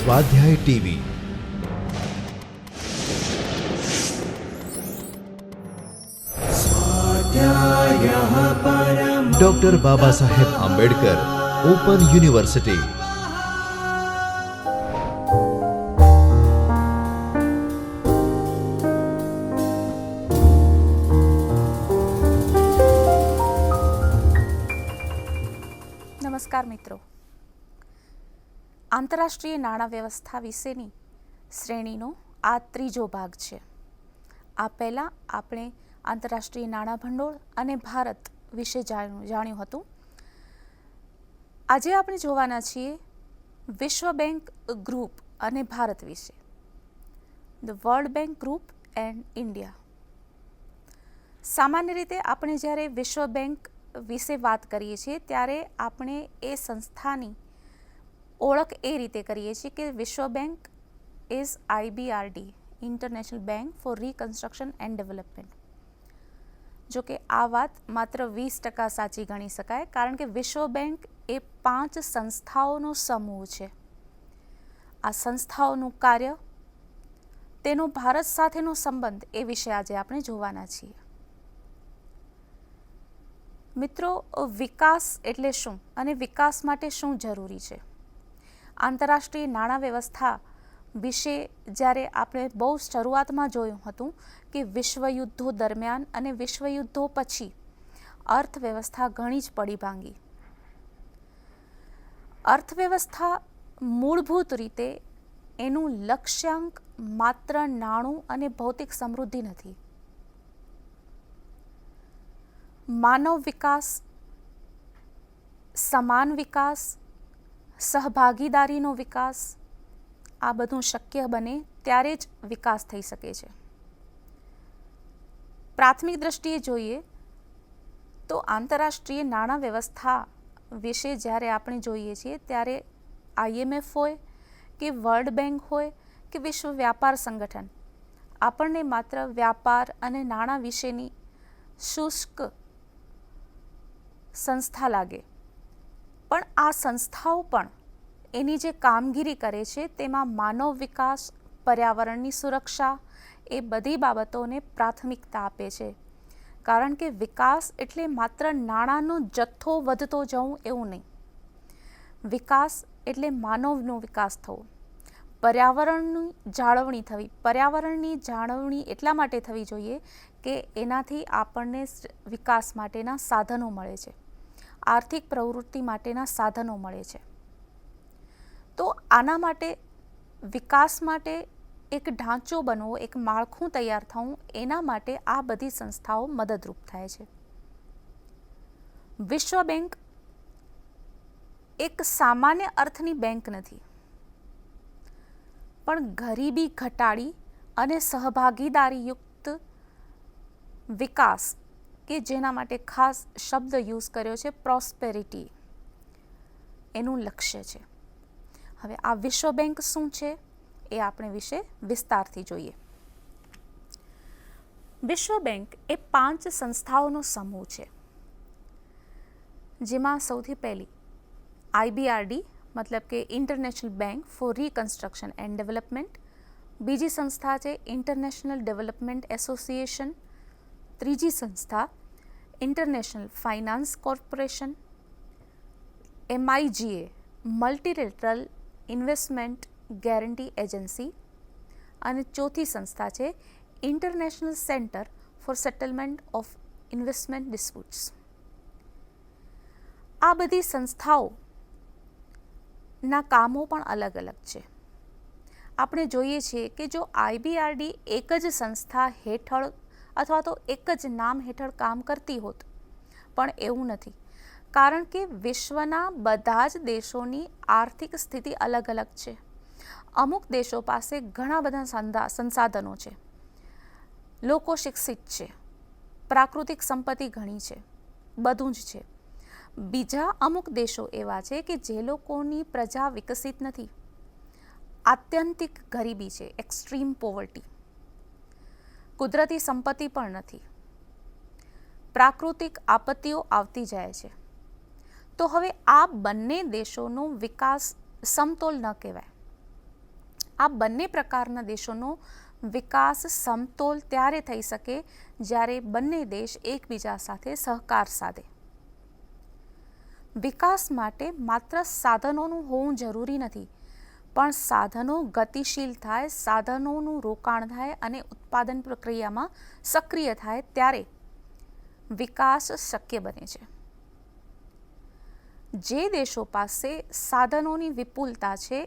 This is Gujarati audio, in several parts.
સ્વાધ્યાય TV. Doctor Baba Saheb Ambedkar open university. નમસ્કાર મિત્રો, આંતરરાષ્ટ્રીય નાણાં વ્યવસ્થા વિશેની શ્રેણીનો આ ત્રીજો ભાગ છે. આ પહેલાં આપણે આંતરરાષ્ટ્રીય નાણાં ભંડોળ અને ભારત વિશે જાણ્યું હતું. આજે આપણે જોવાના છીએ વિશ્વ બેંક ગ્રુપ અને ભારત વિશે. The world Bank group and India. સામાન્ય રીતે આપણે જ્યારે વિશ્વ બેંક વિશે વાત કરીએ છીએ ત્યારે આપણે એ સંસ્થાની ઓળખ એ રીતે કરીએ છીએ કે વિશ્વ bank is IBRD, international bank for reconstruction and development. જો કે આ વાત માત્ર 20% સાચી ગણી શકાય, કારણ કે વિશ્વ બેંક એ 5 સંસ્થાઓનો સમૂહ છે. આ સંસ્થાઓનું કાર્ય, તેનો ભારત સાથેનો સંબંધ એ વિશે આજે આપણે જોવાના છીએ. મિત્રો, વિકાસ એટલે શું અને વિકાસ માટે શું જરૂરી છે? આંતરરાષ્ટ્રીય નાણાં વ્યવસ્થા વિશે જ્યારે આપણે બહુ શરૂઆતમાં જોયું હતું કે વિશ્વયુદ્ધો દરમિયાન અને વિશ્વયુદ્ધો પછી અર્થવ્યવસ્થા ઘણી જ પડી ભાંગી. અર્થવ્યવસ્થા મૂળભૂત રીતે એનું લક્ષ્યાંક માત્ર નાણું અને ભૌતિક સમૃદ્ધિ નથી. માનવ વિકાસ, સમાન વિકાસ, સહભાગીદારીનો વિકાસ, આ બધું શક્ય બને ત્યારે જ વિકાસ થઈ શકે છે. પ્રાથમિક દ્રષ્ટિએ જોઈએ તો આંતરરાષ્ટ્રીય નાણાં વ્યવસ્થા વિશે જ્યારે આપણે જોઈએ છીએ ત્યારે IMF હોય કે વર્લ્ડ બેંક હોય કે વિશ્વ વ્યાપાર સંગઠન આપણને માત્ર વ્યાપાર અને નાણાં વિશેની શુષ્ક સંસ્થા લાગે, પણ આ સંસ્થાઓ પણ એની જે કામગીરી કરે છે તેમાં માનવ વિકાસ, પર્યાવરણની સુરક્ષા, એ બધી બાબતોને પ્રાથમિકતા આપે છે. કારણ કે વિકાસ એટલે માત્ર નાણાંનો જથ્થો વધતો જવું એવું નહીં. વિકાસ એટલે માનવનો વિકાસ થવો, પર્યાવરણની જાળવણી થવી. પર્યાવરણની જાળવણી એટલા માટે થવી જોઈએ કે એનાથી આપણને વિકાસ માટેના સાધનો મળે છે, આર્થિક પ્રવૃત્તિ માટેના સાધનો મળે છે. તો આના માટે, વિકાસ માટે એક ઢાંચો બનવો, એક માળખું તૈયાર થવું, એના માટે આ બધી સંસ્થાઓ મદદરૂપ થાય છે. વિશ્વ બેંક એક સામાન્ય અર્થની બેંક નથી, પણ ગરીબી ઘટાડી અને સહભાગીદારીયુક્ત વિકાસ, કે જેના માટે ખાસ શબ્દ યુઝ કર્યો છે પ્રોસ્પેરિટી, એનું લક્ષ્ય છે. હવે આ વિશ્વ બેંક શું છે એ આપણે વિશે વિસ્તારથી જોઈએ. વિશ્વ બેંક એ 5 સંસ્થાઓનો સમૂહ છે, જેમાં સૌથી પહેલી IBRD મતલબ કે international bank for reconstruction and development. બીજી સંસ્થા છે ઇન્ટરનેશનલ ડેવલપમેન્ટ એસોસિએશન. ત્રીજી સંસ્થા international finance corporation. MIGA multilateral investment guarantee agency. અને ચોથી સંસ્થા છે international centre for settlement of investment disputes. આ બધી સંસ્થાઓના કામો પણ અલગ અલગ છે. આપણે જોઈએ છીએ કે જો IBRD એક જ સંસ્થા હેઠળ અથવા તો એક જ નામ હેઠળ કામ કરતી હોત, પણ એવું નથી, કારણ કે વિશ્વના બધા જ દેશોની આર્થિક સ્થિતિ અલગ અલગ છે. અમુક દેશો પાસે ઘણા બધા સંસાધનો છે, લોકો શિક્ષિત છે, પ્રાકૃતિક સંપત્તિ ઘણી છે, બધું જ છે. બીજા અમુક દેશો એવા છે કે જે લોકોની પ્રજા વિકસિત નથી, આત્યંતિક ગરીબી છે, એક્સ્ટ્રીમ પોવર્ટી, કુદરતી સંપત્તિ પણ નથી, પ્રાકૃતિક આપત્તિઓ આવતી જાય છે. તો હવે આ બંને દેશોનો વિકાસ સમતોલ ન કહેવાય. આ બંને પ્રકારના દેશોનો વિકાસ સમતોલ ત્યારે થઈ શકે જ્યારે બંને દેશ એકબીજા સાથે સહકાર સાધે. વિકાસ માટે માત્ર સાધનોનું હોવું જરૂરી નથી, પણ સાધનો ગતિશીલ થાય, સાધનોનું રોકાણ થાય અને ઉત્પાદન પ્રક્રિયામાં સક્રિય થાય ત્યારે વિકાસ શક્ય બને છે. જે દેશો પાસે સાધનોની વિપુલતા છે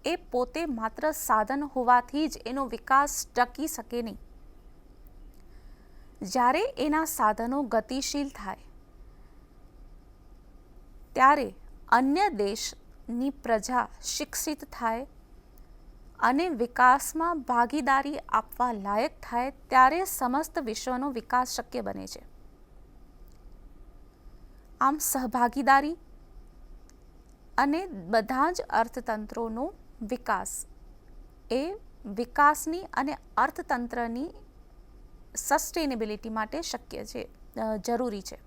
એ પોતે માત્ર સાધન હોવાથી જ એનો વિકાસ ટકી શકે નહીં. જ્યારે એના સાધનો ગતિશીલ થાય ત્યારે અન્ય દેશની પ્રજા શિક્ષિત થાય અને વિકાસમાં ભાગીદારી આપવા લાયક થાય ત્યારે સમસ્ત વિશ્વનો વિકાસ શક્ય બને છે. આમ સહભાગીદારી અને બધા જ અર્થતંત્રોનો વિકાસ એ વિકાસની અને અર્થતંત્રની સસ્ટેનેબિલિટી માટે શક્ય છે, જરૂરી છે.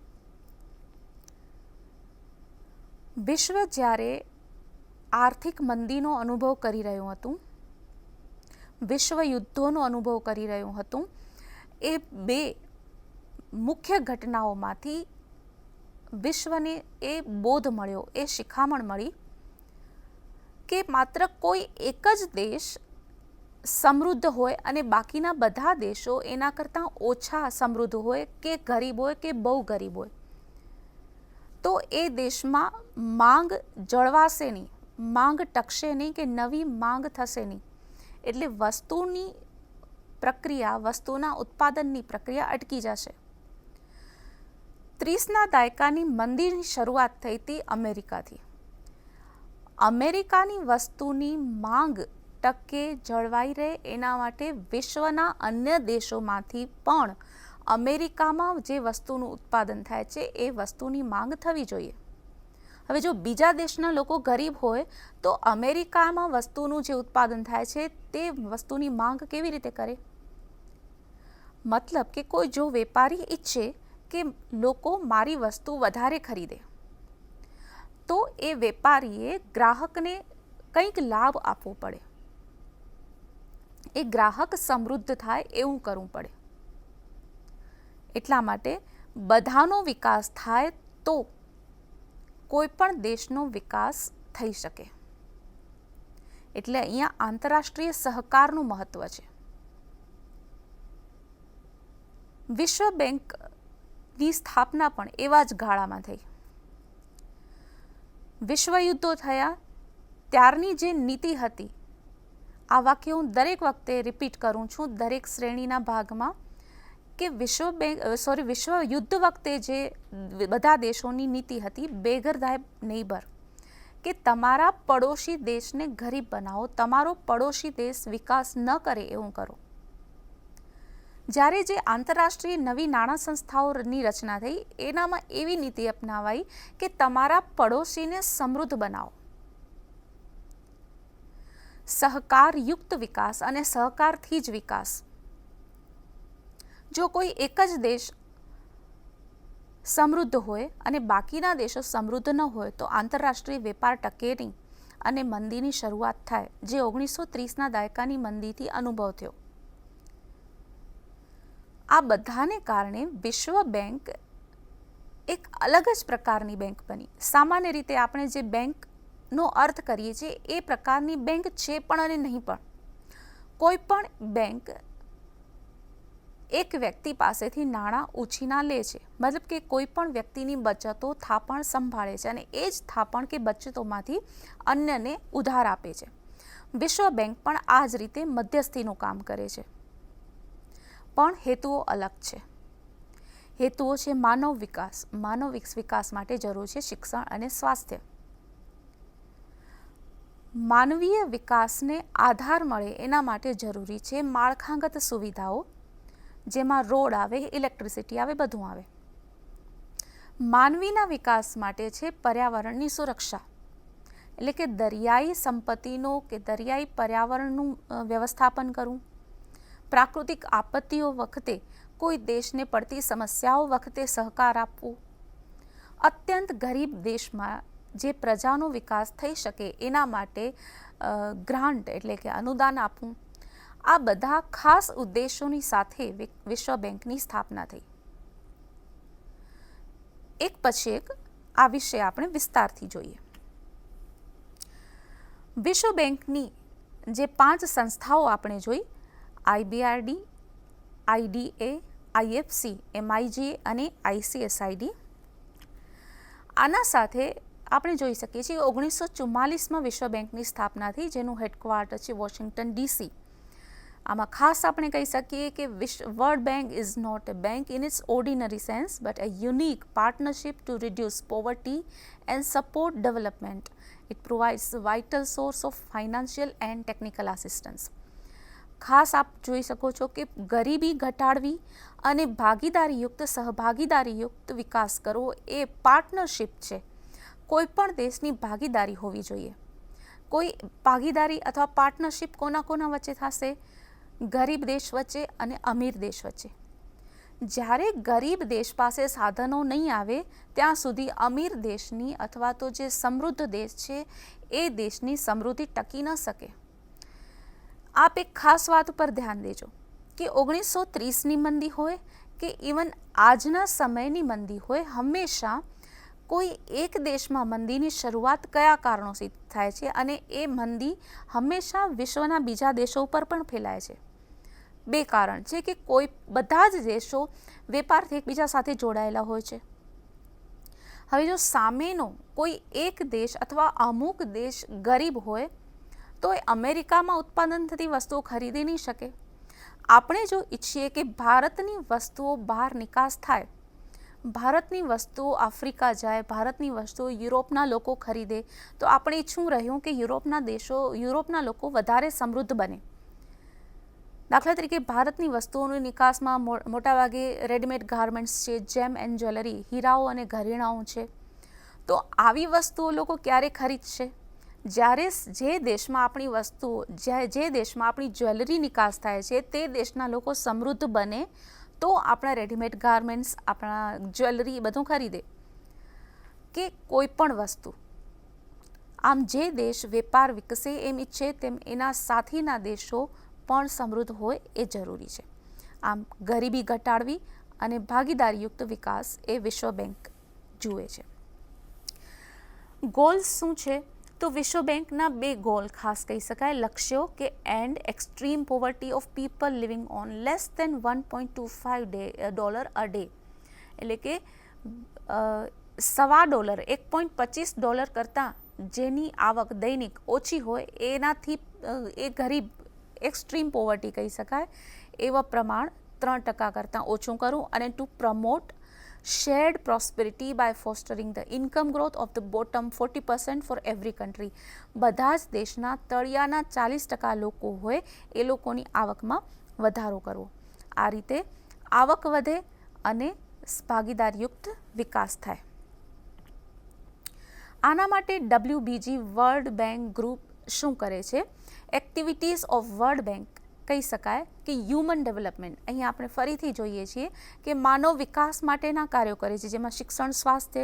વિશ્વ જ્યારે આર્થિક મંદીનો અનુભવ કરી રહ્યું હતું, વિશ્વ યુદ્ધોનો અનુભવ કરી રહ્યું હતું, એ બે મુખ્ય ઘટનાઓમાંથી વિશ્વને એ બોધ મળ્યો, એ શિખામણ મળી કે માત્ર કોઈ એક જ દેશ સમૃદ્ધ હોય અને બાકીના બધા દેશો એના કરતાં ઓછા સમૃદ્ધ હોય કે ગરીબ હોય કે બહુ ગરીબ હોય તો એ દેશમાં માંગ જળવાશે નહીં, માંગ ટકશે નહીં કે નવી માંગ થશે નહીં. એટલે વસ્તુની પ્રક્રિયા, વસ્તુના ઉત્પાદનની પ્રક્રિયા અટકી જશે. 30ના દાયકાની મંદીની શરૂઆત થઈ હતી અમેરિકાથી. અમેરિકાની વસ્તુની માંગ ટકે, જળવાઈ રહે એના માટે વિશ્વના અન્ય દેશોમાંથી પણ અમેરિકામાં જે વસ્તુનું ઉત્પાદન થાય છે એ વસ્તુની માંગ થવી જોઈએ. હવે જો બીજા દેશના લોકો ગરીબ હોય તો અમેરિકામાં વસ્તુનું જે ઉત્પાદન થાય છે તે વસ્તુની માંગ કેવી રીતે કરે? મતલબ કે કોઈ જો વેપારી ઈચ્છે કે લોકો મારી વસ્તુ વધારે ખરીદે તો એ વેપારીએ ગ્રાહકને કંઈક લાભ આપવો પડે, એ ગ્રાહક સમૃદ્ધ થાય એવું કરવું પડે. એટલા માટે બધાનો વિકાસ થાય તો કોઈ પણ દેશનો વિકાસ થઈ શકે. એટલે અહીંયા આંતરરાષ્ટ્રીય સહકારનું મહત્વ છે. વિશ્વ બેંકની સ્થાપના પણ એવા જ ગાળામાં થઈ. વિશ્વયુદ્ધો થયા ત્યારની જે નીતિ હતી, આ વાક્ય હું દરેક વખતે રિપીટ કરું છું દરેક શ્રેણીના ભાગમાં, કે વિશ્વ યુદ્ધ વખતે જે બધા દેશોની નીતિ હતી, બેગર થાય નેબર, કે તમારા પડોશી દેશને ગરીબ બનાવો, તમારો પડોશી દેશ વિકાસ ન કરે એવું કરો. જ્યારે જે આંતરરાષ્ટ્રીય નવી નાણાં સંસ્થાઓની રચના થઈ એનામાં એવી નીતિ અપનાવાઈ કે તમારા પડોશીને સમૃદ્ધ બનાવો. સહકારયુક્ત વિકાસ અને સહકારથી જ વિકાસ. જો કોઈ એક જ દેશ સમૃદ્ધ હોય અને બાકીના દેશો સમૃદ્ધ ન હોય તો આંતરરાષ્ટ્રીય વેપાર ટકે નહીં અને મંદીની શરૂઆત થાય, જે 1930ના દાયકાની મંદીથી અનુભવ થયો. આ બધાને કારણે વિશ્વ બેંક એક અલગ જ પ્રકારની બેંક બની. સામાન્ય રીતે આપણે જે બેંકનો અર્થ કરીએ છીએ એ પ્રકારની બેંક છે પણ અને નહીં પણ. કોઈ પણ બેંક એક વ્યક્તિ પાસેથી નાણાં ઉછીના લે છે, મતલબ કે કોઈ પણ વ્યક્તિની બચતો થાપણ સંભાળે છે અને એ જ થાપણ કે બચતોમાંથી અન્યને ઉધાર આપે છે. વિશ્વ બેંક પણ આ જ રીતે મધ્યસ્થીનું કામ કરે છે, પણ હેતુઓ અલગ છે. હેતુઓ છે માનવ વિકાસ. માનવ વિકાસ માટે જરૂર છે શિક્ષણ અને સ્વાસ્થ્ય. માનવીય વિકાસને આધાર મળે એના માટે જરૂરી છે માળખાગત સુવિધાઓ, જેમાં રોડ આવે, ઇલેક્ટ્રિસિટી આવે, બધું આવે. માનવીના વિકાસ માટે છે પર્યાવરણની સુરક્ષા, એટલે કે દરિયાઈ સંપત્તિનો કે દરિયાઈ પર્યાવરણનું વ્યવસ્થાપન કરવું, પ્રાકૃતિક આપત્તિઓ વખતે કોઈ દેશને પડતી સમસ્યાઓ વખતે સહકાર આપવો, અત્યંત ગરીબ દેશમાં જે પ્રજાનો વિકાસ થઈ શકે એના માટે ગ્રાન્ટ એટલે કે અનુદાન આપવું, આ બધા ખાસ ઉદ્દેશોની સાથે વિશ્વ બેંકની સ્થાપના થઈ. એક પછી એક આ વિશે આપણે વિસ્તારથી જોઈએ. વિશ્વ બેંકની જે 5 સંસ્થાઓ આપણે જોઈ, IBRD, IDA, IFC, MIGA અને ICSID, આના સાથે આપણે જોઈ શકીએ છીએ 1944માં વિશ્વ બેંકની સ્થાપના થઈ, જેનું હેડક્વાર્ટર છે વોશિંગ્ટન DC. આમાં ખાસ આપણે કહી શકીએ કે World Bank is not a bank in its ordinary sense but a unique partnership to reduce poverty and support development. It provides vital source of financial and technical assistance. ખાસ આપ જોઈ શકો છો કે ગરીબી ઘટાડવી અને ભાગીદારીયુક્ત સહભાગીદારીયુક્ત વિકાસ કરવો એ પાર્ટનરશિપ છે. કોઈ પણ દેશની ભાગીદારી હોવી જોઈએ. કોઈ ભાગીદારી અથવા પાર્ટનરશિપ કોના વચ્ચે થશે? ગરીબ દેશ વચ્ચે અને અમીર દેશ વચ્ચે. જ્યારે ગરીબ દેશ પાસે સાધનો નહીં આવે ત્યાં સુધી અમીર દેશની અથવા તો જે સમૃદ્ધ દેશ છે એ દેશની સમૃદ્ધિ ટકી ન શકે. આપ એક ખાસ વાત ઉપર ધ્યાન દેજો કે 1930ની મંદી હોય કે ઇવન આજના સમયની મંદી હોય, હંમેશા કોઈ એક દેશમાં મંદીની શરૂઆત કયા કારણોથી થાય છે અને એ મંદી હંમેશા વિશ્વના બીજા દેશો ઉપર પણ ફેલાય છે. 2 કારણ છે કે બધા જ દેશો વેપારથી એકબીજા સાથે જોડાયેલા હોય છે. હવે જો સામેનો કોઈ એક દેશ અથવા અમુક દેશ ગરીબ હોય તો એ અમેરિકામાં ઉત્પાદન થતી વસ્તુઓ ખરીદી નહીં શકે. આપણે જો ઈચ્છીએ કે ભારતની વસ્તુઓ બહાર નિકાસ થાય, ભારતની વસ્તુઓ આફ્રિકા જાય, ભારતની વસ્તુઓ યુરોપના લોકો ખરીદે, તો આપણે ઈચ્છવું રહ્યું કે યુરોપના લોકો વધારે સમૃદ્ધ બને. દાખલા તરીકે ભારતની વસ્તુઓની નિકાસમાં મોટાભાગે રેડીમેડ ગાર્મેન્ટ્સ છે, જેમ એન્ડ જ્વેલરી, હીરાઓ અને ઘરેણાઓ છે. તો આવી વસ્તુઓ લોકો ક્યારે ખરીદશે? જ્યારે જે દેશમાં આપણી વસ્તુઓ, જે દેશમાં આપણી જ્વેલરી નિકાસ થાય છે તે દેશના લોકો સમૃદ્ધ બને તો આપણા રેડીમેડ ગાર્મેન્ટ્સ, આપણા જ્વેલરી બધું ખરીદે કે કોઈ પણ વસ્તુ. આમ જે દેશ વેપાર વિકસે એમ ઈચ્છે તેમ એના સાથીના દેશો પણ સમૃદ્ધ હોય એ જરૂરી છે. આમ ગરીબી ઘટાડવી અને ભાગીદારીયુક્ત વિકાસ એ વિશ્વ બેંક જુએ છે. ગોલ્સ શું છે? તો વિશ્વ બેંકના 2 ગોલ ખાસ કહી શકાય, લક્ષ્યો કે end extreme poverty of people living on less than $1.25 a day, એટલે કે $1.25 $1.25 કરતાં જેની આવક દૈનિક ઓછી હોય એનાથી એ ગરીબ એક્સ્ટ્રીમ પોવર્ટી કહી શકાય એવા પ્રમાણ 3% કરતાં ઓછું કરવું, અને two promote shared prosperity by fostering the income growth of the bottom 40% for every country. બધા જ દેશના તળિયાના 40% લોકો હોય એ લોકોની આવકમાં વધારો કરવો. આ રીતે આવક વધે અને ભાગીદારીયુક્ત વિકાસ થાય. આના માટે WBG વર્લ્ડ બેંક ગ્રુપ શું કરે છે? એક્ટિવિટીઝ ઓફ વર્લ્ડ બેંક કહી શકાય કે હ્યુમન ડેવલપમેન્ટ. અહીંયા આપણે ફરીથી જોઈએ છીએ કે માનવ વિકાસ માટેના કાર્યો કરે છે, જેમાં શિક્ષણ, સ્વાસ્થ્ય,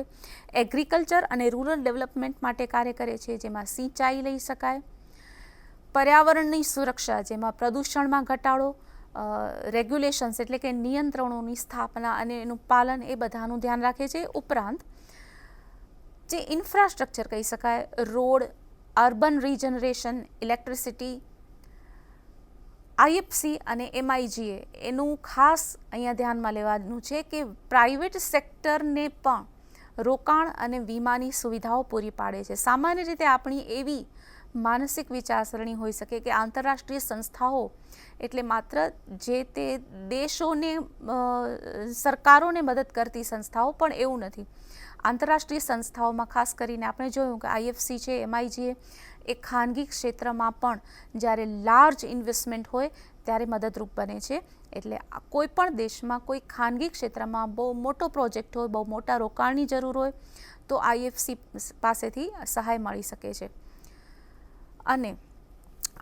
એગ્રીકલ્ચર અને રૂરલ ડેવલપમેન્ટ માટે કાર્ય કરે છે, જેમાં સિંચાઈ લઈ શકાય, પર્યાવરણની સુરક્ષા, જેમાં પ્રદૂષણમાં ઘટાડો, રેગ્યુલેશન્સ એટલે કે નિયંત્રણોની સ્થાપના અને એનું પાલન, એ બધાનું ધ્યાન રાખે છે. ઉપરાંત જે ઇન્ફ્રાસ્ટ્રક્ચર કહી શકાય, રોડ, અર્બન રિજનરેશન, ઇલેક્ટ્રિસિટી, IFC અને MIGA એનું ખાસ અહીંયા ધ્યાનમાં લેવાનું છે કે પ્રાઇવેટ સેક્ટરને પણ રોકાણ અને વીમાની સુવિધાઓ પૂરી પાડે છે. સામાન્ય રીતે આપણી એવી માનસિક વિચારસરણી હોઈ શકે કે આંતરરાષ્ટ્રીય સંસ્થાઓ એટલે માત્ર જે તે દેશોને, સરકારોને મદદ કરતી સંસ્થાઓ, પણ એવું નથી. આંતરરાષ્ટ્રીય સંસ્થાઓમાં ખાસ કરીને આપણે જોયું કે IFC છે, MIGA એ ખાનગી ક્ષેત્રમાં પણ જ્યારે લાર્જ ઇન્વેસ્ટમેન્ટ હોય ત્યારે મદદરૂપ બને છે. એટલે કોઈ પણ દેશમાં કોઈ ખાનગી ક્ષેત્રમાં બહુ મોટો પ્રોજેક્ટ હોય, બહુ મોટા રોકાણની જરૂર હોય તો IFC પાસેથી સહાય મળી શકે છે. અને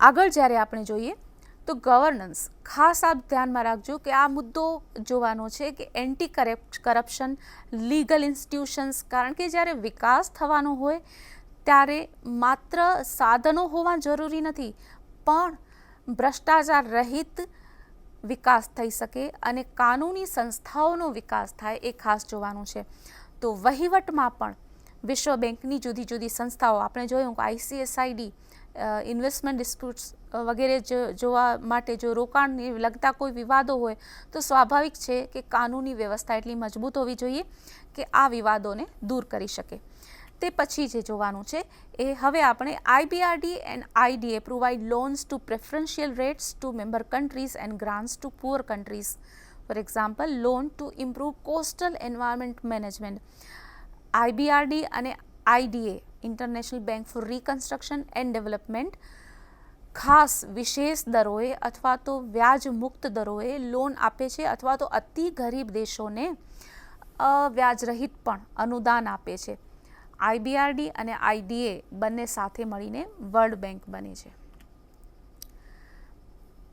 આગળ જ્યારે આપણે જોઈએ તો ગવર્નન્સ ખાસ આપ ધ્યાનમાં રાખજો કે આ મુદ્દો જોવાનો છે કે એન્ટી કરપ્શન, લીગલ ઇન્સ્ટિટ્યુશન્સ, કારણ કે જ્યારે વિકાસ થવાનો હોય ત્યારે માત્ર સાધનો હોવા જરૂરી નથી, પણ ભ્રષ્ટાચાર રહિત વિકાસ થઈ શકે અને કાનૂની સંસ્થાઓનો વિકાસ થાય એ ખાસ જોવાનું છે. તો વહીવટમાં પણ વિશ્વ બેંકની જુદી જુદી સંસ્થાઓ, આપણે જોયું કે ICSID ઇન્વેસ્ટમેન્ટ ડિસ્પ્યુટ્સ વગેરે જોવા માટે જો રોકાણને લગતા કોઈ વિવાદો હોય તો સ્વાભાવિક છે કે કાનૂની વ્યવસ્થા એટલી મજબૂત હોવી જોઈએ કે આ વિવાદોને દૂર કરી શકે. તે પછી જે જોવાનું છે એ હવે આપણે IBRD and IDA provide loans to preferential rates to member countries and grants to poor countries. For example, loan to improve coastal environment management. IBRD અને IDA International bank for reconstruction and Development ખાસ વિશેષ દરોએ અથવા તો વ્યાજ મુક્ત દરોએ લોન આપે છે અથવા તો અતિ ગરીબ દેશોને વ્યાજ રહિત પણ અનુદાન આપે છે. IBRD અને IDA બંને સાથે મળીને વર્લ્ડ બેંક બને છે.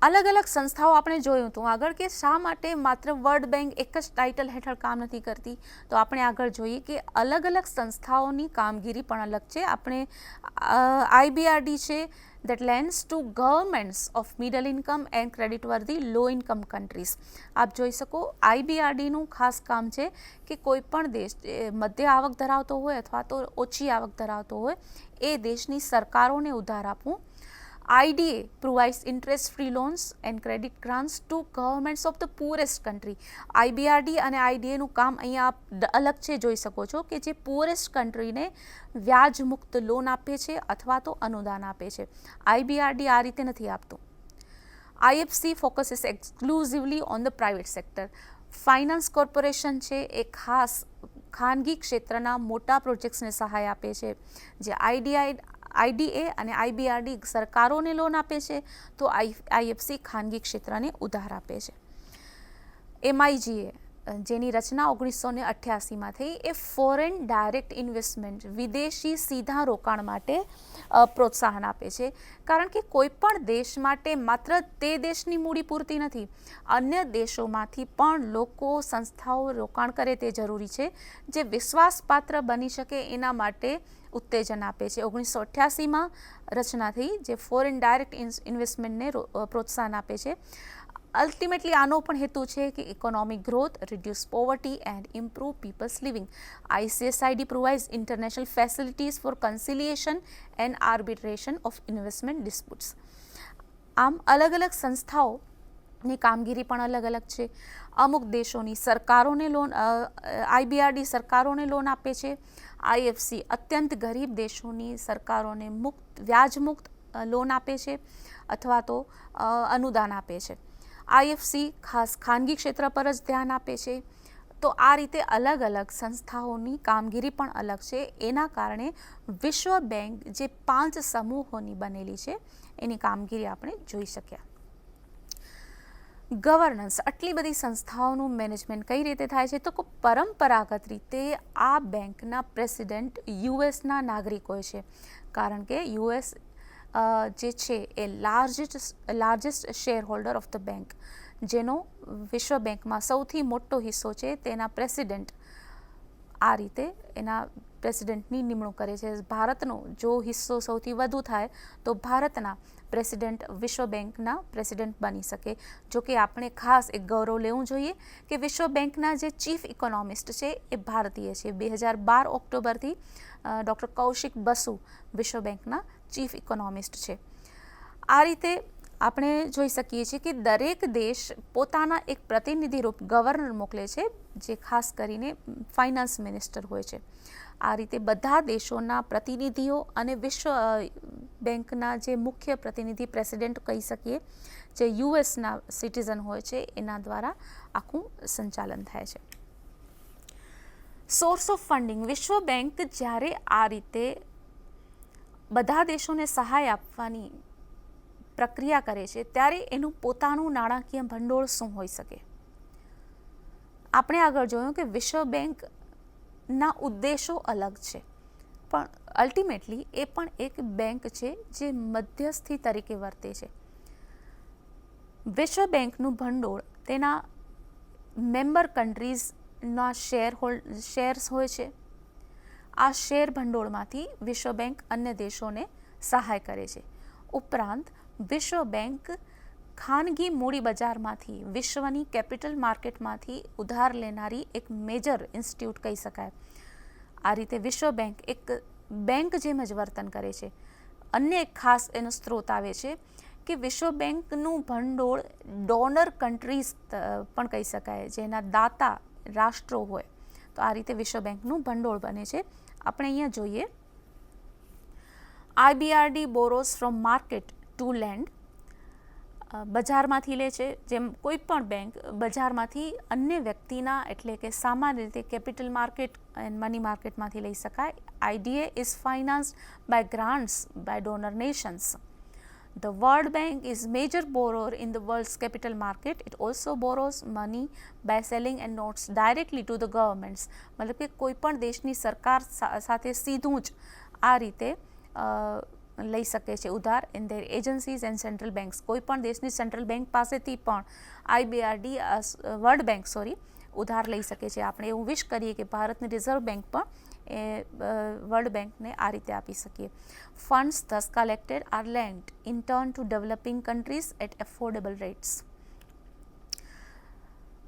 અલગ અલગ સંસ્થાઓ આપણે જોયું હતું આગળ કે શા માટે માત્ર વર્લ્ડ બેંક એક જ ટાઇટલ હેઠળ કામ નથી કરતી. તો આપણે આગળ જોઈએ કે અલગ અલગ સંસ્થાઓની કામગીરી પણ અલગ છે. આપણે IBRD છે that lends to governments of middle income and credit worthy low income countries. આપ જોઈ શકો IBRDનું ખાસ કામ છે કે કોઈ પણ દેશ મધ્ય આવક ધરાવતો હોય અથવા તો ઓછી આવક ધરાવતો હોય એ દેશની સરકારોને ઉધાર આપવું. IDA provides interest-free loans and credit grants to governments of the poorest country. IBRD અને IDAનું કામ અહીંયા આપ અલગ છે જોઈ શકો છો કે જે પુઅરેસ્ટ કન્ટ્રીને વ્યાજ મુક્ત લોન આપે છે અથવા તો અનુદાન આપે છે. IBRD આ રીતે નથી આપતું. IFC focuses exclusively on the private sector. Finance corporation છે એ ખાસ ખાનગી ક્ષેત્રના મોટા પ્રોજેક્ટ્સને સહાય આપે છે. જે IDA અને IBRD સરકારોને લોન આપે છે તો IFC ખાનગી ક્ષેત્રને ઉધાર આપે છે. MIGA જેની રચના 1988માં થઈ એ ફોરેન ડાયરેક્ટ ઇન્વેસ્ટમેન્ટ, વિદેશી સીધા રોકાણ માટે પ્રોત્સાહન આપે છે. કારણ કે કોઈ પણ દેશ માટે માત્ર તે દેશની મૂડી પૂરતી નથી, અન્ય દેશોમાંથી પણ લોકો, સંસ્થાઓ રોકાણ કરે તે જરૂરી છે. જે વિશ્વાસપાત્ર બની શકે એના માટે ઉત્તેજન આપે છે. 1988માં રચના થઈ જે ફોરેન ડાયરેક્ટ ઇન્વેસ્ટમેન્ટને પ્રોત્સાહન આપે છે. અલ્ટિમેટલી આનો પણ હેતુ છે કે economic growth, reduce poverty and improve people's living. ICSID provides international facilities for conciliation and arbitration of investment disputes. આમ અલગ અલગ સંસ્થાઓની કામગીરી પણ અલગ અલગ છે. અમુક દેશોની સરકારોને લોન, IBRD સરકારોને લોન આપે છે. IFC અત્યંત ગરીબ દેશોની સરકારોને વ્યાજ મુક્ત લોન આપે છે અથવા તો અનુદાન આપે છે. IFC ખાસ ખાનગી ક્ષેત્ર પર જ ધ્યાન આપે છે. તો આ રીતે અલગ અલગ સંસ્થાઓની કામગીરી પણ અલગ છે. એના કારણે વિશ્વ બેંક જે 5 સમૂહોની બનેલી છે એની કામગીરી આપણે જોઈ શક્યા. ગવર્નન્સ, આટલી બધી સંસ્થાઓનું મેનેજમેન્ટ કઈ રીતે થાય છે તો પરંપરાગત રીતે આ બેંકના પ્રેસિડેન્ટ યુએસના નાગરિકો છે. કારણ કે US જે છે એ largest share holder of the bank, જેનો વિશ્વ બેંકમાં સૌથી મોટો હિસ્સો છે, તેના પ્રેસિડેન્ટ આ રીતે એના પ્રેસિડેન્ટની નિમણૂક કરે છે. ભારતનો જો હિસ્સો સૌથી વધુ થાય તો ભારતના પ્રેસિડેન્ટ વિશ્વ બેંકના પ્રેસિડેન્ટ બની શકે. જો કે આપણે ખાસ એક ગૌરવ લેવું જોઈએ કે વિશ્વ બેંકના જે ચીફ ઇકોનોમિસ્ટ છે એ ભારતીય છે. 2012 ઓક્ટોબરથી ડૉક્ટર કૌશિક બસુ વિશ્વ બેંકના ચીફ ઇકોનોમિસ્ટ છે. આ રીતે આપણે જોઈ શકીએ છીએ કે દરેક દેશ પોતાના એક પ્રતિનિધિરૂપ ગવર્નર મોકલે છે જે ખાસ કરીને ફાઇનાન્સ મિનિસ્ટર હોય છે. આ રીતે બધા દેશોના પ્રતિનિધિઓ અને વિશ્વ બેંકના જે મુખ્ય પ્રતિનિધિ પ્રેસિડેન્ટ કહી શકીએ જે યુએસના સિટીઝન હોય છે એના દ્વારા આખું સંચાલન થાય છે. સોર્સ ઓફ ફંડિંગ, વિશ્વ બેંક જ્યારે આ રીતે બધા દેશોને સહાય આપવાની પ્રક્રિયા કરે છે ત્યારે એનું પોતાનું નાણાકીય ભંડોળ શું હોઈ શકે. આપણે આગળ જોયું કે વિશ્વ બેંકના ઉદ્દેશો અલગ છે, પણ અલ્ટિમેટલી એ પણ એક બેંક છે જે મધ્યસ્થી તરીકે વર્તે છે. વિશ્વ બેંકનું ભંડોળ તેના મેમ્બર કન્ટ્રીઝના શેર્સ હોય છે. આ શેર ભંડોળમાંથી વિશ્વ બેંક અન્ય દેશોને સહાય કરે છે. ઉપરાંત વિશ્વ બેંક ખાનગી મૂડી બજારમાંથી વિશ્વની કેપિટલ માર્કેટમાંથી ઉધાર લેનારી એક મેજર ઇન્સ્ટિટ્યૂટ કહી શકાય. આ રીતે વિશ્વ બેંક એક બેંક જેમ જ વર્તન કરે છે. અન્ય એક ખાસ એનો સ્ત્રોત આવે છે કે વિશ્વ બેંકનું ભંડોળ ડોનર કન્ટ્રીઝ પણ કહી શકાય, જેના દાતા રાષ્ટ્રો હોય. તો આ રીતે વિશ્વ બેંકનું ભંડોળ બને છે. આપણે અહીંયા જોઈએ, IBRD borrows from market to lend. બજારમાંથી લે છે, જેમ કોઈ પણ બેંક બજારમાંથી અન્ય વ્યક્તિના એટલે કે સામાન્ય રીતે કેપિટલ માર્કેટ એન્ડ મની માર્કેટમાંથી લઈ શકાય. IDA is financed by grants by donor nations. The World Bank is major borrower in the world's capital market. It also borrows money by selling and notes directly to the governments. મતલબ કે કોઈ પણ દેશની સરકાર સાથે સીધું જ આ રીતે લઈ શકે છે ઉધાર in their agencies and central banks. કોઈ પણ દેશની સેન્ટ્રલ બેંક પાસેથી પણ IBRD વર્લ્ડ બેંક ઉધાર લઈ શકે છે. આપણે એવું વિશ કરીએ કે ભારતની રિઝર્વ બેંક પણ એ વર્લ્ડ બેંકને આ રીતે આપી શકીએ. Funds thus collected are lent in turn to developing countries at affordable rates.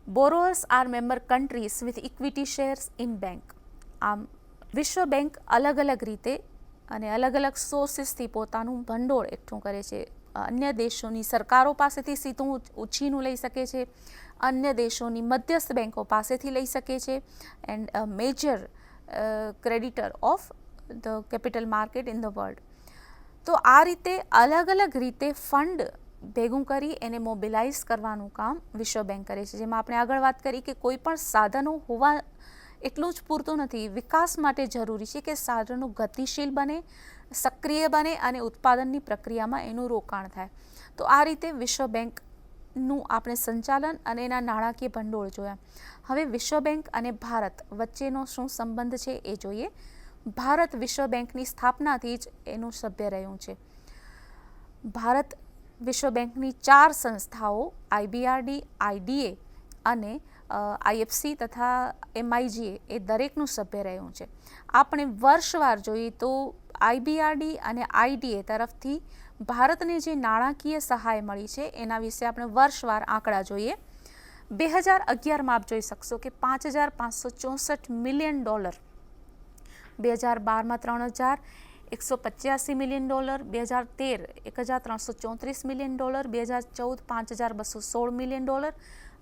Borrowers are member countries with equity shares in bank. આમ વિશ્વ બેંક અલગ અલગ રીતે અને અલગ અલગ સોર્સિસથી પોતાનું ભંડોળ એકઠું કરે છે. અન્ય દેશોની સરકારો પાસેથી સીધું ઉછીનું લઈ શકે છે, અન્ય દેશોની મધ્યસ્થ બેંકો પાસેથી લઈ શકે છે, and major creditor of the capital market in the world. તો આ રીતે અલગ અલગ રીતે ફંડ ભેગું કરી એને મોબિલાઇઝ કરવાનું કામ વિશ્વ બેંક કરે છે. જેમાં આપણે આગળ વાત કરી કે કોઈ પણ સાધનો હોવા એટલું જ પૂરતું નથી. વિકાસ માટે જરૂરી છે કે સાધનો ગતિશીલ બને, સક્રિય બને અને ઉત્પાદનની પ્રક્રિયામાં એનું રોકાણ થાય. તો આ રીતે વિશ્વ બેંકનું આપણે સંચાલન અને એના નાણાકીય ભંડોળ જોયા. હવે વિશ્વ બેંક અને ભારત વચ્ચેનો શું સંબંધ છે એ જોઈએ. ભારત વિશ્વ બેંકની સ્થાપનાથી જ એનું સભ્ય રહ્યું છે. ભારત વિશ્વ બેંકની 4 સંસ્થાઓ IBRD, IDA અને IFC તથા MIGA એ દરેકનું સભ્ય રહ્યું છે. આપણે વર્ષવાર જોઈએ તો IBRD અને IDA તરફથી ભારતને જે નાણાકીય સહાય મળી છે એના વિશે આપણે વર્ષવાર આંકડા જોઈએ. 2011માં આપ જોઈ શકશો કે $5,564 મિલિયન, 2012માં $3,185 મિલિયન, 2013 $1,334 મિલિયન, 2014 $5,216 મિલિયન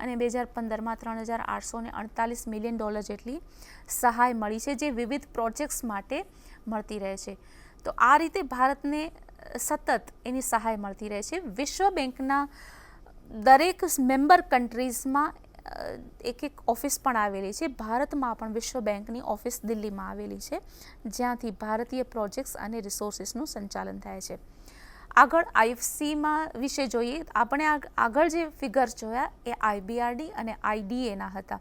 અને 2015માં $3,848 મિલિયન જેટલી સહાય મળી છે, જે વિવિધ પ્રોજેક્ટ્સ માટે મળતી રહે છે. તો આ રીતે ભારતને સતત એની સહાય મળતી રહે છે. વિશ્વ બેંકના દરેક મેમ્બર કન્ટ્રીઝમાં એક એક ઓફિસ પણ આવેલી છે. ભારતમાં પણ વિશ્વ બેંકની ઓફિસ દિલ્હીમાં આવેલી છે, જ્યાંથી ભારતીય પ્રોજેક્ટ્સ અને રિસોર્સિસનું સંચાલન થાય છે. આગળ IFCમાં વિશે જોઈએ. આપણે આગળ જે ફિગર્સ જોયા એ IBRD અને IDAના હતા.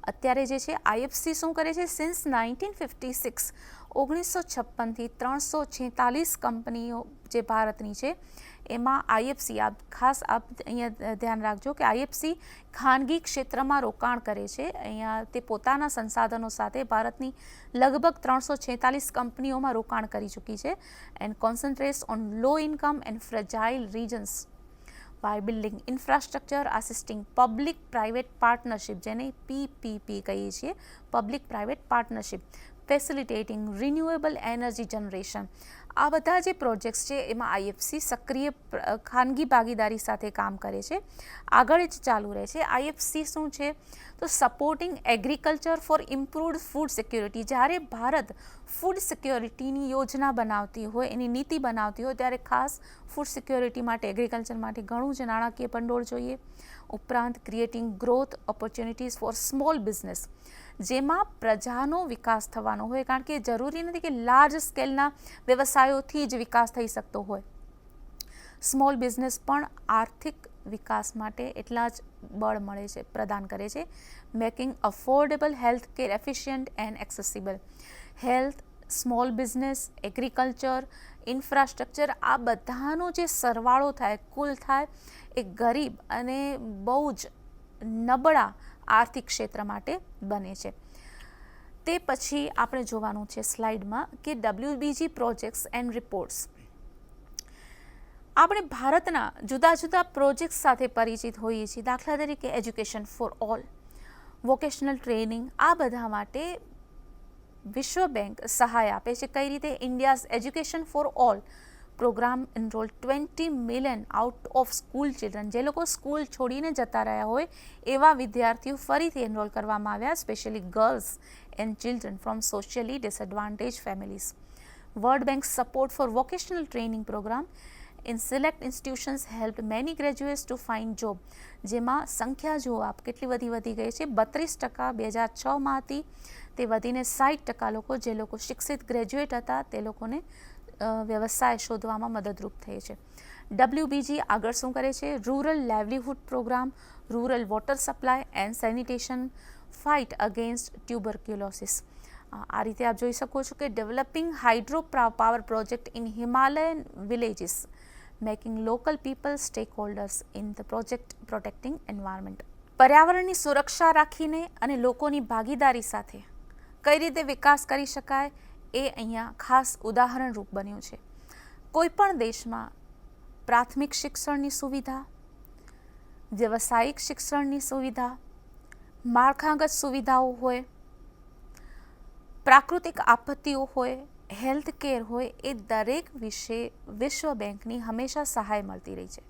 અત્યારે જે છે IFC શું કરે છે, સિન્સ 1956 1956થી 346 કંપનીઓ જે ભારતની છે એમાં IFC ખાસ આપ અહીંયા ધ્યાન રાખજો કે IFC ખાનગી ક્ષેત્રમાં રોકાણ કરે છે. અહીંયા તે પોતાના સંસાધનો સાથે ભારતની લગભગ 346 કંપનીઓમાં રોકાણ કરી ચૂકી છે. And concentrates on low income and fragile regions by building infrastructure, assisting public private partnership, જેને PPP કહીએ છીએ, public private partnership, facilitating renewable energy generation. આ બધા જે પ્રોજેક્ટ્સ છે એમાં IFC સક્રિય ખાનગી ભાગીદારી સાથે કામ કરે છે, આગળ જ ચાલુ રહે છે. IFC શું છે તો supporting agriculture for improved food security. જ્યારે ભારત ફૂડ સિક્યોરિટીની યોજના બનાવતી હોય, એની નીતિ બનાવતી હોય, ત્યારે ખાસ ફૂડ સિક્યોરિટી માટે, એગ્રીકલ્ચર માટે ઘણું જ નાણાકીય ભંડોળ જોઈએ. ઉપરાંત creating growth opportunities four small business, જેમાં પ્રજાનો વિકાસ થવાનો હોય, કારણ કે જરૂરી નથી કે લાર્જ સ્કેલના વ્યવસાયોથી જ વિકાસ થઈ શકતો હોય. સ્મોલ બિઝનેસ પણ આર્થિક વિકાસ માટે એટલા જ બળ મળે છે, પ્રદાન કરે છે. Making affordable health care efficient and accessible. Health small business, agriculture, infrastructure, આ બધાનો જે સરવાળો થાય, કુલ થાય, એ ગરીબ અને બહુ જ નબળા આર્થિક ક્ષેત્ર માટે બને છે. તે પછી આપણે જોવાનું છે સ્લાઇડમાં કે WBG પ્રોજેક્ટ્સ એન્ડ રિપોર્ટ્સ. આપણે ભારતના જુદા જુદા પ્રોજેક્ટ્સ સાથે પરિચિત હોઈએ છીએ. દાખલા તરીકે education for all, vocational training, આ બધા માટે વિશ્વ બેંક સહાય આપે છે. કઈ રીતે? India's education for all programme enrol 20 million out of school children. જે લોકો સ્કૂલ છોડીને જતા રહ્યા હોય એવા વિદ્યાર્થીઓ ફરીથી એનરોલ કરવામાં આવ્યા, specially girls and children from socially disadvantage families. World Bank support for vocational training programme in select institutions help many graduates to find job. જેમાં સંખ્યા જુઓ આપ કેટલી વધી ગઈ છે. 32% 2006માં હતી, તે વધીને 60% લોકો, જે લોકો શિક્ષિત ગ્રેજ્યુએટ હતા, તે લોકોને વ્યવસાય શોધવામાં મદદરૂપ થઈ છે. WBG આગળ શું કરે છે? Rural livelihood programme, rural water supply and sanitation, fight against tuberculosis. આ રીતે આપ જોઈ શકો છો કે developing hydro power project in Himalayan villages, making local people stakeholders in the project protecting environment. પર્યાવરણની સુરક્ષા રાખીને અને લોકોની ભાગીદારી સાથે કઈ રીતે વિકાસ કરી શકાય એ અહીંયા ખાસ ઉદાહરણરૂપ બન્યું છે. કોઈ પણ દેશમાં પ્રાથમિક શિક્ષણની સુવિધા, વ્યવસાયિક શિક્ષણની સુવિધા, માળખાગત સુવિધાઓ હોય, પ્રાકૃતિક આપત્તિઓ હોય, હેલ્થ કેર હોય, એ દરેક વિશે વિશ્વ બેંકની હંમેશા સહાય મળતી રહી છે.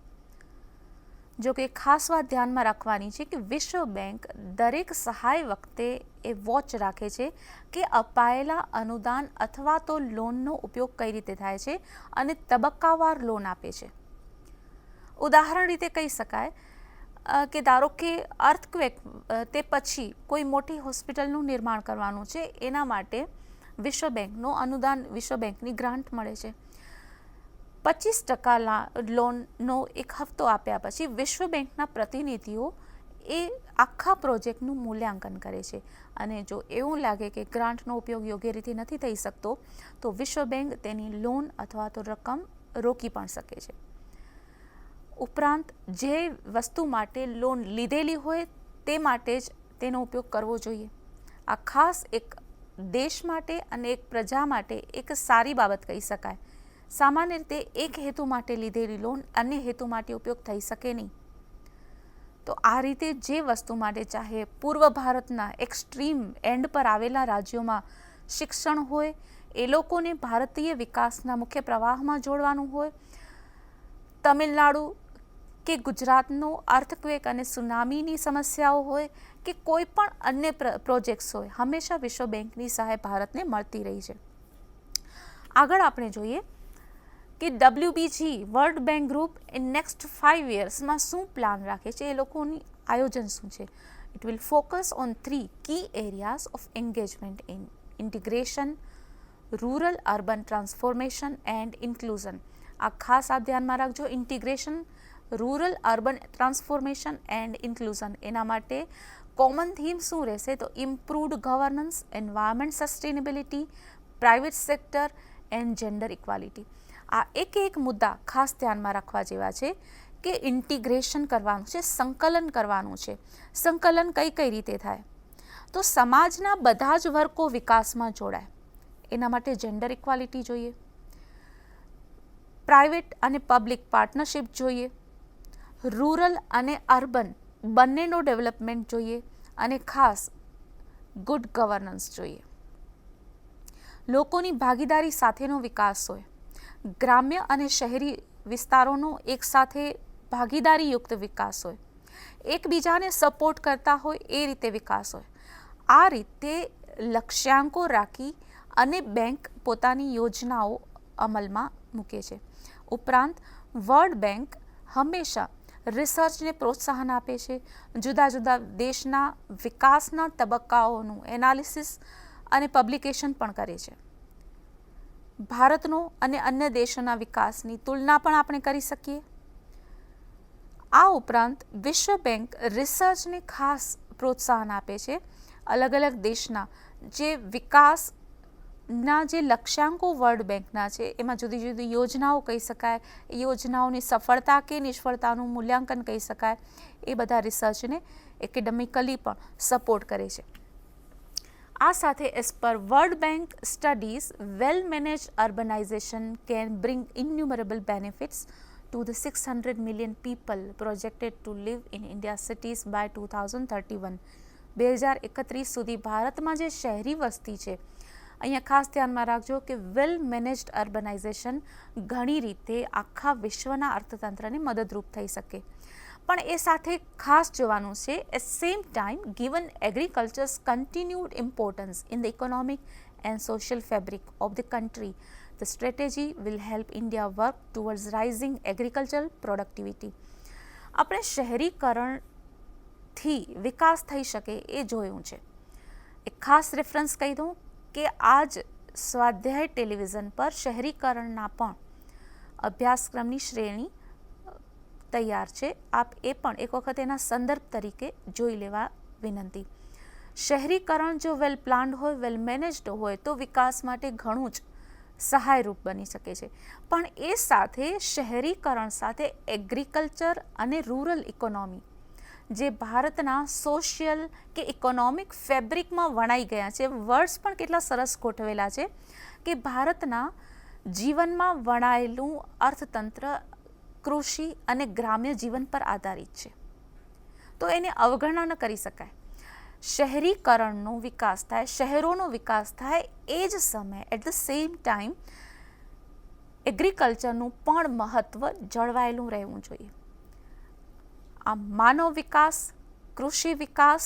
જો કે ખાસ વાત ધ્યાનમાં રાખવાની છે કે વિશ્વ બેંક દરેક સહાય વખતે એ વોચ રાખે છે કે અપાયેલા અનુદાન અથવા તો લોનનો ઉપયોગ કઈ રીતે થાય છે અને તબક્કાવાર લોન આપે છે. ઉદાહરણ રીતે કહી શકાય કે ધારો કે અર્થક્વેક તે પછી કોઈ મોટી હોસ્પિટલનું નિર્માણ કરવાનું છે, એના માટે વિશ્વ બેંકનો અનુદાન, વિશ્વ બેંકની ગ્રાન્ટ મળે છે. 25% લોનનો એક હપ્તો આપ્યા પછી વિશ્વ બેંકના પ્રતિનિધિઓ એ આખા પ્રોજેક્ટનું મૂલ્યાંકન કરે છે અને જો એવું લાગે કે ગ્રાન્ટનો ઉપયોગ યોગ્ય રીતે નથી થઈ શકતો તો વિશ્વ બેંક તેની લોન અથવા તો રકમ રોકી પણ શકે છે. ઉપરાંત જે વસ્તુ માટે લોન લીધેલી હોય તે માટે જ તેનો ઉપયોગ કરવો જોઈએ. આ ખાસ એક દેશ માટે અને એક પ્રજા માટે એક સારી બાબત કહી શકાય. સામાન્ય રીતે એક હેતુ માટે લીધેલી લોન અન્ય હેતુ માટે ઉપયોગ થઈ શકે નહીં. તો આ રીતે જે વસ્તુ માટે, ચાહે પૂર્વ ભારતના એક્સ્ટ્રીમ એન્ડ પર આવેલા રાજ્યોમાં શિક્ષણ હોય, એ લોકોને ભારતીય વિકાસના મુખ્ય પ્રવાહમાં જોડવાનું હોય, તમિલનાડુ કે ગુજરાતનો અર્થક્વેક અને સુનામીની સમસ્યાઓ હોય કે કોઈ પણ અન્ય પ્રોજેક્ટ્સ હોય, હંમેશા વિશ્વ બેંકની સહાય ભારતને મળતી રહી છે. આગળ આપણે જોઈએ કે WBG World Bank Group in next 5 યર્સમાં શું પ્લાન રાખે છે, એ લોકોની આયોજન શું છે. It will focus on 3 key areas of engagement in integration, rural urban transformation and inclusion. આ ખાસ આપ ધ્યાનમાં રાખજો. Integration, rural urban transformation and inclusion. એના માટે કોમન થીમ શું રહેશે? તો improved governance, environment sustainability, private sector and gender equality. આ એક મુદ્દા ખાસ ધ્યાનમાં રાખવા જેવા છે કે ઇન્ટિગ્રેશન કરવાનું છે, સંકલન કરવાનું છે. સંકલન કઈ રીતે થાય? તો સમાજના બધા જ વર્ગો વિકાસમાં જોડાય, એના માટે જેન્ડર ઇક્વાલિટી જોઈએ, પ્રાઇવેટ અને પબ્લિક પાર્ટનરશિપ જોઈએ, રૂરલ અને અર્બન બંનેનો ડેવલપમેન્ટ જોઈએ અને ખાસ ગુડ ગવર્નન્સ જોઈએ. લોકોની ભાગીદારી સાથેનો વિકાસ હોય, ગ્રામ્ય અને શહેરી વિસ્તારોનો એકસાથે ભાગીદારીયુક્ત વિકાસ હોય, એકબીજાને સપોર્ટ કરતા હોય એ રીતે વિકાસ હોય. આ રીતે લક્ષ્યાંકો રાખી અને બેંક પોતાની યોજનાઓ અમલમાં મૂકે છે. ઉપરાંત વર્લ્ડ બેંક હંમેશા રિસર્ચને પ્રોત્સાહન આપે છે, જુદા જુદા દેશના વિકાસના તબક્કાઓનું એનાલિસિસ અને પબ્લિકેશન પણ કરે છે. ભારતનો અને અન્ય દેશોના વિકાસની તુલના પણ આપણે કરી શકીએ. આ ઉપરાંત વિશ્વ બેંક રિસર્ચને ખાસ પ્રોત્સાહન આપે છે. અલગ અલગ દેશના જે વિકાસ ના જે લક્ષ્યાંકો વર્લ્ડ બેંકના છે એમાં જુદી જુદી યોજનાઓ કહી શકાય, એ યોજનાઓની સફળતા કે નિષ્ફળતાનું મૂલ્યાંકન કહી શકાય, એ બધા રિસર્ચને એકેડેમિકલી પણ સપોર્ટ કરે છે. આ સાથે as per world bank studies well manage urbanization can bring innumerable benefits to the 600 million people projected to live in India cities by 2031. 2031 સુધી ભારતમાં જે શહેરી વસ્તી છે, અહીંયા ખાસ ધ્યાનમાં રાખજો કે વેલ મેનેજ્ડ અર્બનાઇઝેશન ઘણી રીતે આખા વિશ્વના અર્થતંત્રને મદદરૂપ થઈ શકે. પણ એ સાથે ખાસ જોવાનું છે, at same time given agriculture's continued importance in the economic and social fabric of the country, the strategy will help India work towards rising agricultural productivity. આપણે શહેરીકરણથી વિકાસ થઈ શકે એ જોયું છે. એક ખાસ રેફરન્સ કહી દઉં કે આજ સ્વાધ્યાય ટેલિવિઝન પર શહેરીકરણના પણ અભ્યાસક્રમની શ્રેણી તૈયાર છે. આપ એ પણ એક વખત એના સંદર્ભ તરીકે જોઈ લેવા વિનંતી. શહેરીકરણ જો વેલ પ્લાન્ડ હોય, વેલ મેનેજ્ડ હોય તો વિકાસ માટે ઘણું જ સહાયરૂપ બની શકે છે. પણ એ સાથે શહેરીકરણ સાથે એગ્રીકલ્ચર અને રૂરલ ઇકોનોમી જે ભારતના સોશિયલ કે ઇકોનોમિક ફેબ્રિકમાં વણાઈ ગયા છે, વર્ડ્સ પણ કેટલા સરસ ગોઠવેલા છે કે ભારતના જીવનમાં વણાયેલું અર્થતંત્ર કૃષિ અને ગ્રામ્ય જીવન પર આધારિત છે, તો એને અવગણના ન કરી શકાય. શહેરીકરણનો વિકાસ થાય, શહેરોનો વિકાસ થાય, એ જ સમયે એટ ધ સેમ ટાઈમ એગ્રીકલ્ચરનું પણ મહત્ત્વ જળવાયેલું રહેવું જોઈએ. આ માનવ વિકાસ, કૃષિ વિકાસ,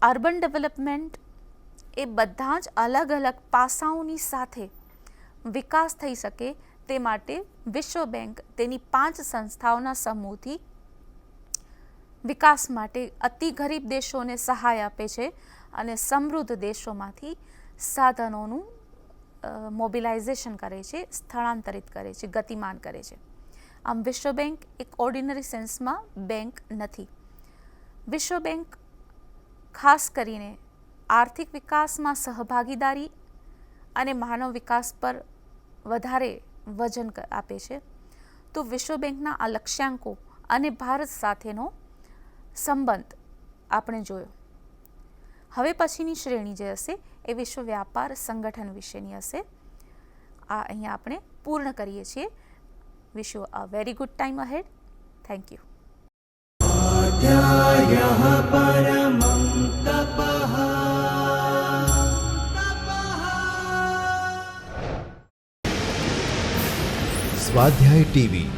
અર્બન ડેવલપમેન્ટ એ બધા જ અલગ અલગ પાસાઓની સાથે વિકાસ થઈ શકે તે માટે વિશ્વ બેંક તેની 5 સંસ્થાઓના સમૂહથી વિકાસ માટે અતિ ગરીબ દેશોને સહાય આપે છે અને સમૃદ્ધ દેશોમાંથી સાધનોનું મોબિલાઇઝેશન કરે છે, સ્થળાંતરિત કરે છે, ગતિમાન કરે છે. આમ વિશ્વ બેંક એક ઓર્ડિનરી સેન્સમાં બેંક નથી. વિશ્વ બેંક ખાસ કરીને આર્થિક વિકાસમાં સહભાગીદારી અને માનવ વિકાસ પર વધારે વજન આપે છે. તો વિશ્વ બેંકના આ લક્ષ્યાંકો અને ભારત સાથેનો સંબંધ આપણે જોયો. હવે પછીની શ્રેણી જે હશે એ વિશ્વ વ્યાપાર સંગઠન વિશેની હશે. આ અહીંયા આપણે પૂર્ણ કરીએ છીએ. Wish you a very good time ahead. Thank you. સ્વાધ્યાય ટીવી